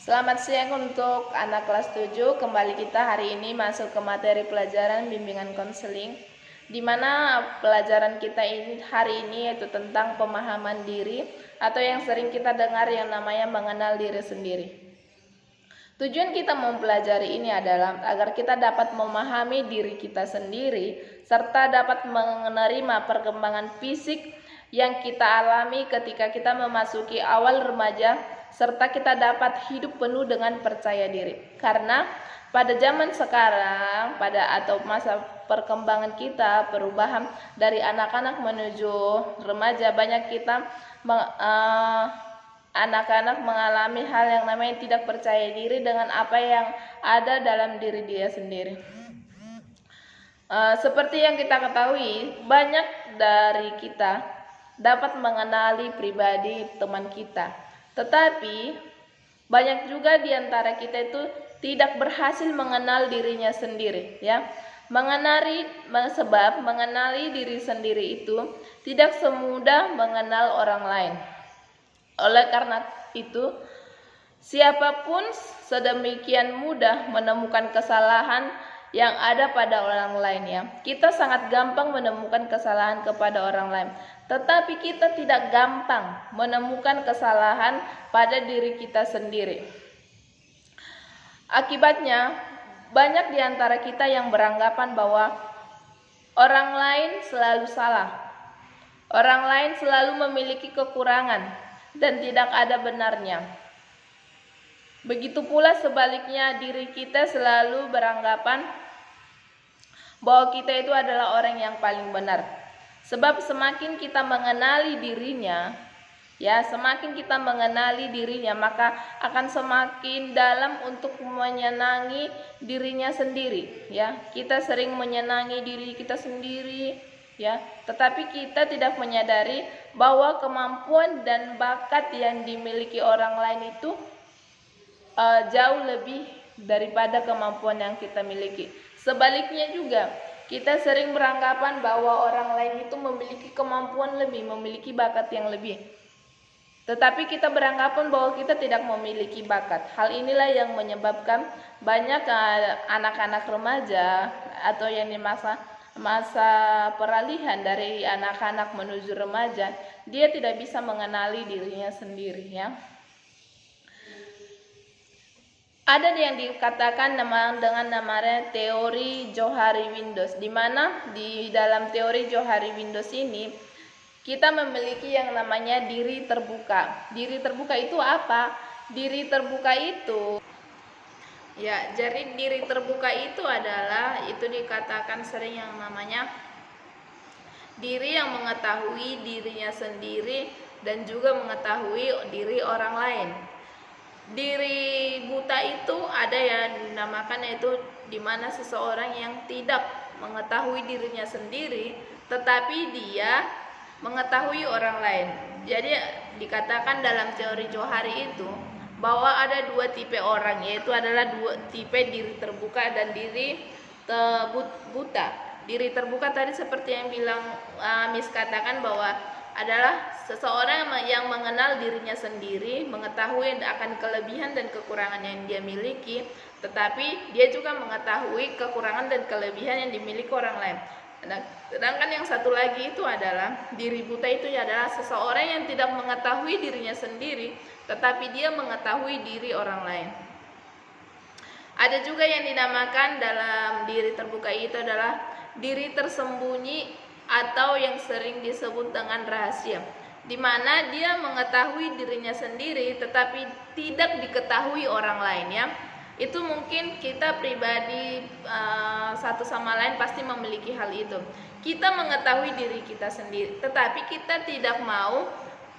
Selamat siang untuk anak kelas 7. Kembali kita hari ini masuk ke materi pelajaran bimbingan konseling, di mana pelajaran kita ini hari ini yaitu tentang pemahaman diri atau yang sering kita dengar yang namanya mengenal diri sendiri. Tujuan kita mempelajari ini adalah agar kita dapat memahami diri kita sendiri serta dapat menerima perkembangan fisik yang kita alami ketika kita memasuki awal remaja, serta kita dapat hidup penuh dengan percaya diri. Karena pada zaman sekarang, atau masa perkembangan kita, perubahan dari anak-anak menuju remaja, banyak kita anak-anak mengalami hal yang namanya tidak percaya diri dengan apa yang ada dalam diri dia sendiri. Seperti yang kita ketahui, banyak dari kita dapat mengenali pribadi teman kita, tetapi banyak juga di antara kita itu tidak berhasil mengenal dirinya sendiri, ya. Sebab mengenali diri sendiri itu tidak semudah mengenal orang lain. Oleh karena itu, siapapun sedemikian mudah menemukan kesalahan yang ada pada orang lain, ya. Kita sangat gampang menemukan kesalahan kepada orang lain, tetapi kita tidak gampang menemukan kesalahan pada diri kita sendiri. Akibatnya, banyak di antara kita yang beranggapan bahwa orang lain selalu salah, orang lain selalu memiliki kekurangan dan tidak ada benarnya. Begitu pula sebaliknya, diri kita selalu beranggapan bahwa kita itu adalah orang yang paling benar. Sebab semakin kita mengenali dirinya, ya, semakin kita mengenali dirinya, maka akan semakin dalam untuk menyenangi dirinya sendiri, ya. Kita sering menyenangi diri kita sendiri, ya, tetapi kita tidak menyadari bahwa kemampuan dan bakat yang dimiliki orang lain itu jauh lebih daripada kemampuan yang kita miliki. Sebaliknya juga, kita sering beranggapan bahwa orang lain itu memiliki kemampuan lebih, memiliki bakat yang lebih, tetapi kita beranggapan bahwa kita tidak memiliki bakat. Hal inilah yang menyebabkan banyak anak-anak remaja atau yang di masa peralihan dari anak-anak menuju remaja, dia tidak bisa mengenali dirinya sendiri, ya. Ada yang dikatakan dengan namanya teori Johari Windows, di mana di dalam teori Johari Windows ini kita memiliki yang namanya diri terbuka. Diri terbuka itu apa? Diri terbuka itu, ya, jadi diri terbuka itu adalah, itu dikatakan sering yang namanya diri yang mengetahui dirinya sendiri dan juga mengetahui diri orang lain. Diri buta itu ada yang dinamakan, yaitu dimana seseorang yang tidak mengetahui dirinya sendiri tetapi dia mengetahui orang lain. Jadi dikatakan dalam teori Johari itu bahwa ada dua tipe orang, yaitu adalah dua tipe diri terbuka dan diri buta. Diri terbuka tadi seperti yang bilang Miss katakan bahwa adalah seseorang yang mengenal dirinya sendiri, mengetahui akan kelebihan dan kekurangan yang dia miliki, tetapi dia juga mengetahui kekurangan dan kelebihan yang dimiliki orang lain. Nah, sedangkan yang satu lagi itu adalah diri buta, itu adalah seseorang yang tidak mengetahui dirinya sendiri, tetapi dia mengetahui diri orang lain. Ada juga yang dinamakan dalam diri terbuka itu adalah diri tersembunyi atau yang sering disebut dengan rahasia, di mana dia mengetahui dirinya sendiri tetapi tidak diketahui orang lain, ya. Itu mungkin kita pribadi satu sama lain pasti memiliki hal itu. Kita mengetahui diri kita sendiri, tetapi kita tidak mau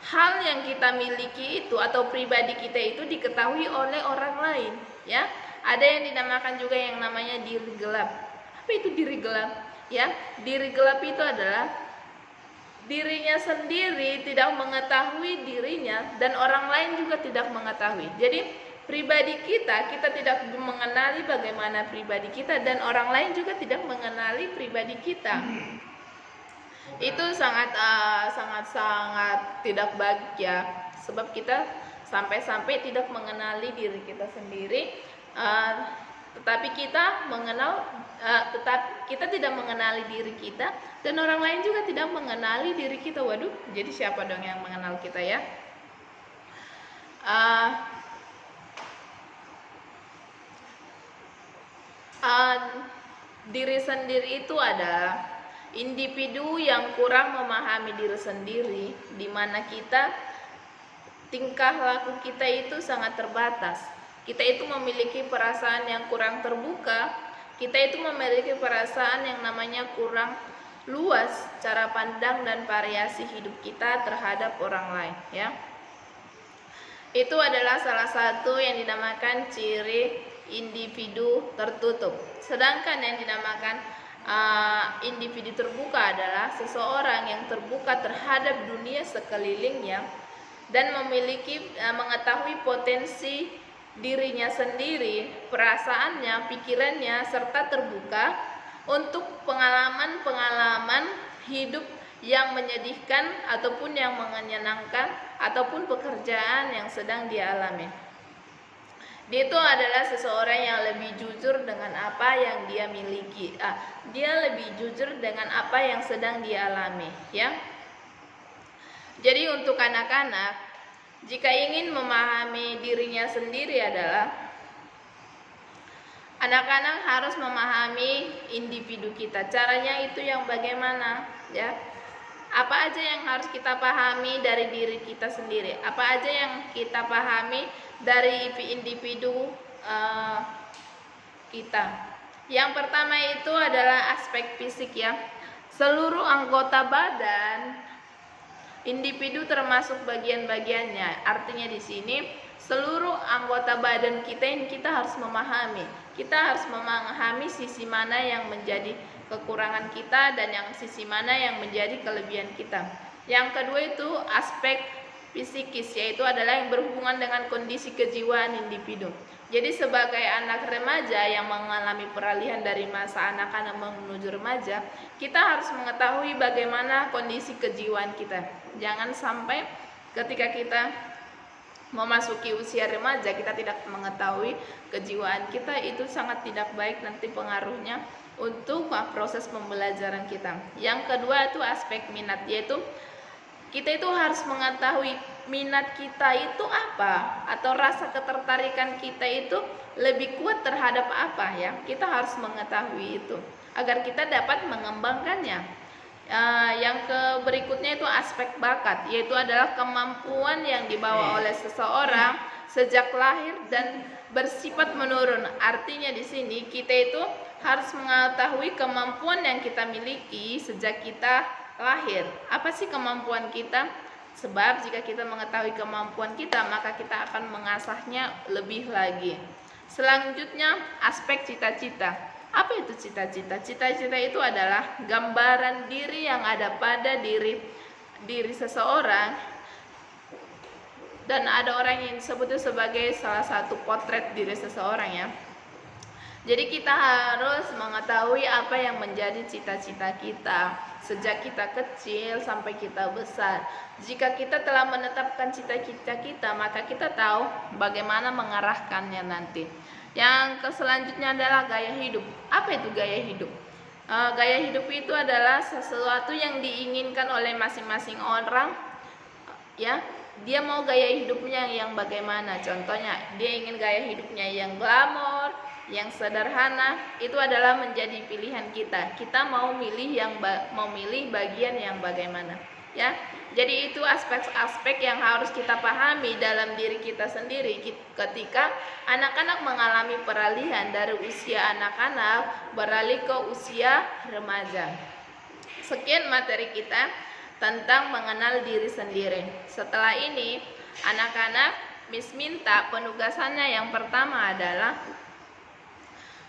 hal yang kita miliki itu atau pribadi kita itu diketahui oleh orang lain, ya. Ada yang dinamakan juga yang namanya diri gelap. Apa itu diri gelap? Ya, diri gelap itu adalah dirinya sendiri tidak mengetahui dirinya dan orang lain juga tidak mengetahui. Jadi pribadi kita tidak mengenali bagaimana pribadi kita dan orang lain juga tidak mengenali pribadi kita. Itu sangat tidak baik, ya. Sebab kita sampai-sampai tidak mengenali diri kita sendiri, tetapi kita tidak mengenali diri kita, dan orang lain juga tidak mengenali diri kita. Waduh, jadi siapa dong yang mengenal kita ya? Diri sendiri itu adalah individu yang kurang memahami diri sendiri, di mana tingkah laku kita itu sangat terbatas. Kita itu memiliki perasaan yang kurang terbuka, kita itu memiliki perasaan yang namanya kurang luas cara pandang dan variasi hidup kita terhadap orang lain ya. Itu adalah salah satu yang dinamakan ciri individu tertutup. Sedangkan yang dinamakan individu terbuka adalah seseorang yang terbuka terhadap dunia sekelilingnya dan mengetahui potensi dirinya sendiri, perasaannya, pikirannya, serta terbuka untuk pengalaman-pengalaman hidup yang menyedihkan ataupun yang menyenangkan ataupun pekerjaan yang sedang dia alami. Dia itu adalah seseorang yang lebih jujur dengan apa yang dia miliki. Dia lebih jujur dengan apa yang sedang dia alami, ya. Jadi untuk anak-anak, jika ingin memahami dirinya sendiri adalah anak-anak harus memahami individu kita. Caranya itu yang bagaimana, ya? Apa aja yang harus kita pahami dari diri kita sendiri? Apa aja yang kita pahami dari individu kita? Yang pertama itu adalah aspek fisik ya. Seluruh anggota badan individu termasuk bagian-bagiannya. Artinya di sini seluruh anggota badan kita ini kita harus memahami. Kita harus memahami sisi mana yang menjadi kekurangan kita dan yang sisi mana yang menjadi kelebihan kita. Yang kedua itu aspek psikis, yaitu adalah yang berhubungan dengan kondisi kejiwaan individu. Jadi sebagai anak remaja yang mengalami peralihan dari masa anak-anak menuju remaja, kita harus mengetahui bagaimana kondisi kejiwaan kita. Jangan sampai ketika kita memasuki usia remaja kita tidak mengetahui kejiwaan kita, itu sangat tidak baik nanti pengaruhnya untuk proses pembelajaran kita. Yang kedua itu aspek minat, yaitu kita itu harus mengetahui minat kita itu apa, atau rasa ketertarikan kita itu lebih kuat terhadap apa ya. Kita harus mengetahui itu agar kita dapat mengembangkannya. Yang berikutnya itu aspek bakat, yaitu adalah kemampuan yang dibawa oleh seseorang sejak lahir dan bersifat menurun. Artinya di sini kita itu harus mengetahui kemampuan yang kita miliki sejak kita lahir. Apa sih kemampuan kita? Sebab jika kita mengetahui kemampuan kita, maka kita akan mengasahnya lebih lagi. Selanjutnya aspek cita-cita. Apa itu cita-cita? Cita-cita itu adalah gambaran diri yang ada pada diri seseorang, dan ada orang yang disebut sebagai salah satu potret diri seseorang ya. Jadi kita harus mengetahui apa yang menjadi cita-cita kita sejak kita kecil sampai kita besar. Jika kita telah menetapkan cita-cita kita, maka kita tahu bagaimana mengarahkannya nanti. Yang selanjutnya adalah gaya hidup. Apa itu gaya hidup? Gaya hidup itu adalah sesuatu yang diinginkan oleh masing-masing orang, ya. Dia mau gaya hidupnya yang bagaimana? Contohnya, dia ingin gaya hidupnya yang glamor, yang sederhana. Itu adalah menjadi pilihan kita. Kita mau milih bagian yang bagaimana, ya. Jadi itu aspek-aspek yang harus kita pahami dalam diri kita sendiri ketika anak-anak mengalami peralihan dari usia anak-anak beralih ke usia remaja. Sekian materi kita tentang mengenal diri sendiri. Setelah ini, anak-anak Miss minta penugasannya yang pertama adalah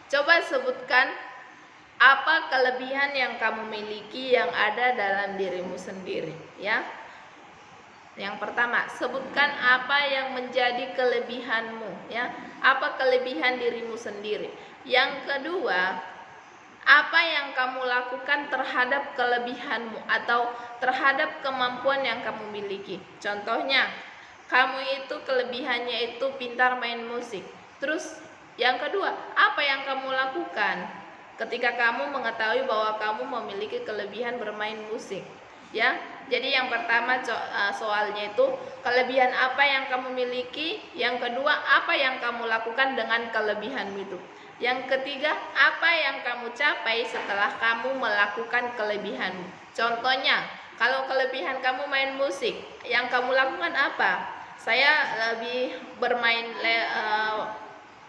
coba sebutkan apa kelebihan yang kamu miliki yang ada dalam dirimu sendiri, ya. Yang pertama, sebutkan apa yang menjadi kelebihanmu, ya. Apa kelebihan dirimu sendiri. Yang kedua, apa yang kamu lakukan terhadap kelebihanmu atau terhadap kemampuan yang kamu miliki. Contohnya, kamu itu kelebihannya itu pintar main musik. Terus yang kedua, apa yang kamu lakukan ketika kamu mengetahui bahwa kamu memiliki kelebihan bermain musik? Ya, jadi yang pertama soalnya itu kelebihan apa yang kamu miliki. Yang kedua, apa yang kamu lakukan dengan kelebihanmu itu. Yang ketiga, apa yang kamu capai setelah kamu melakukan kelebihanmu. Contohnya, kalau kelebihan kamu main musik, yang kamu lakukan apa? Saya lebih bermain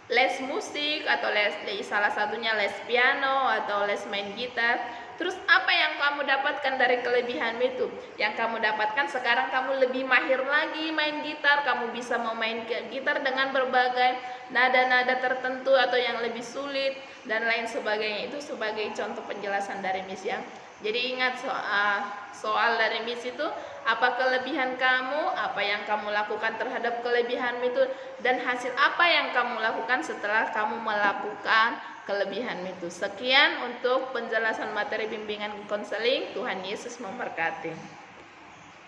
les musik atau salah satunya les piano atau les main gitar. Terus apa yang kamu dapatkan dari kelebihan itu? Yang kamu dapatkan sekarang kamu lebih mahir lagi main gitar, kamu bisa memain gitar dengan berbagai nada-nada tertentu atau yang lebih sulit dan lain sebagainya. Itu sebagai contoh penjelasan dari Miss ya. Jadi ingat soal dari Miss itu, apa kelebihan kamu, apa yang kamu lakukan terhadap kelebihan itu, dan hasil apa yang kamu lakukan setelah kamu melakukan kelebihan itu. Sekian untuk penjelasan materi bimbingan konseling. Tuhan Yesus memberkati.